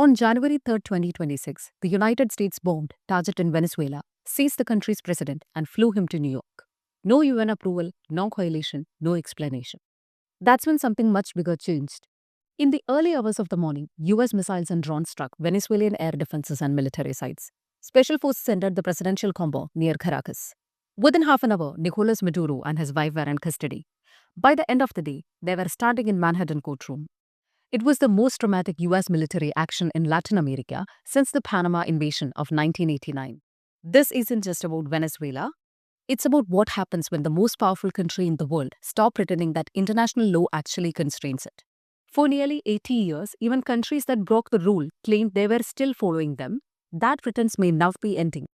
On January 3rd, 2026, the United States bombed target in Venezuela, seized the country's president, and flew him to New York. No UN approval, no coalition, no explanation. That's when something much bigger changed. In the early hours of the morning, US missiles and drones struck Venezuelan air defenses and military sites. Special forces entered the presidential compound near Caracas. Within half an hour, Nicolas Maduro and his wife were in custody. By the end of the day, they were standing in Manhattan courtroom. It was the most dramatic US military action in Latin America since the Panama invasion of 1989. This isn't just about Venezuela. It's about what happens when the most powerful country in the world stops pretending that international law actually constrains it. For nearly 80 years, even countries that broke the rule claimed they were still following them. That pretense may now be ending.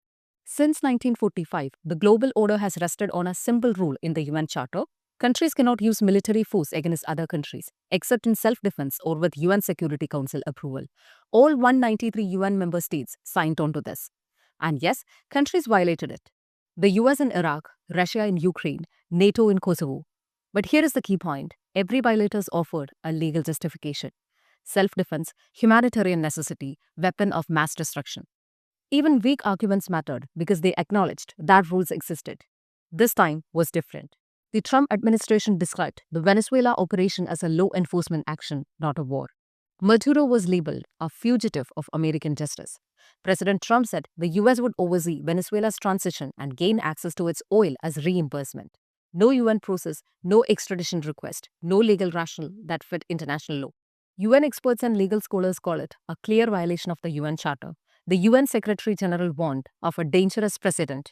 Since 1945, the global order has rested on a simple rule in the UN Charter. Countries cannot use military force against other countries, except in self-defense or with UN Security Council approval. All 193 UN member states signed on to this. And yes, countries violated it. The US in Iraq, Russia in Ukraine, NATO in Kosovo. But here is the key point. Every violator is offered a legal justification. Self-defense, humanitarian necessity, weapon of mass destruction. Even weak arguments mattered because they acknowledged that rules existed. This time was different. The Trump administration described the Venezuela operation as a law enforcement action, not a war. Maduro was labeled a fugitive of American justice. President Trump said the US would oversee Venezuela's transition and gain access to its oil as reimbursement. No UN process, no extradition request, no legal rationale that fit international law. UN experts and legal scholars call it a clear violation of the UN Charter. The UN Secretary General warned of a dangerous precedent.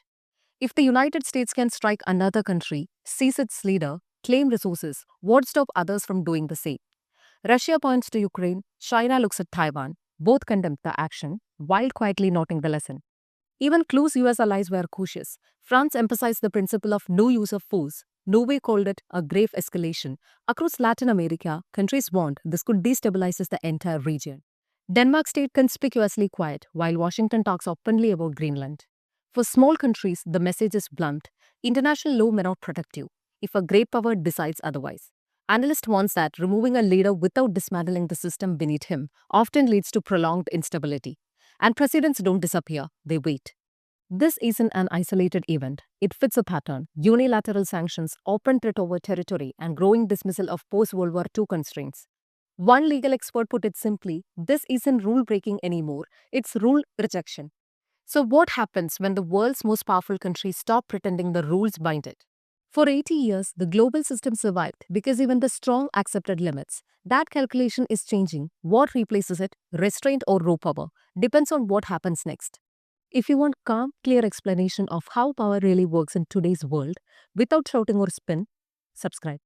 If the United States can strike another country, seize its leader, claim resources, what stop others from doing the same? Russia points to Ukraine, China looks at Taiwan. Both condemned the action, while quietly noting the lesson. Even close US allies were cautious. France emphasized the principle of no use of force. Norway called it a grave escalation. Across Latin America, countries warned this could destabilize the entire region. Denmark stayed conspicuously quiet, while Washington talks openly about Greenland. For small countries, the message is blunt. International law may not protect you if a great power decides otherwise. Analyst warns that removing a leader without dismantling the system beneath him often leads to prolonged instability. And presidents don't disappear, they wait. This isn't an isolated event. It fits a pattern. Unilateral sanctions, open threat over territory, and growing dismissal of post-World War II constraints. One legal expert put it simply, this isn't rule breaking anymore, it's rule rejection. So, what happens when the world's most powerful countries stop pretending the rules bind it? For 80 years, the global system survived because even the strong accepted limits. That calculation is changing. What replaces it, restraint or raw power, depends on what happens next. If you want calm, clear explanation of how power really works in today's world, without shouting or spin, subscribe.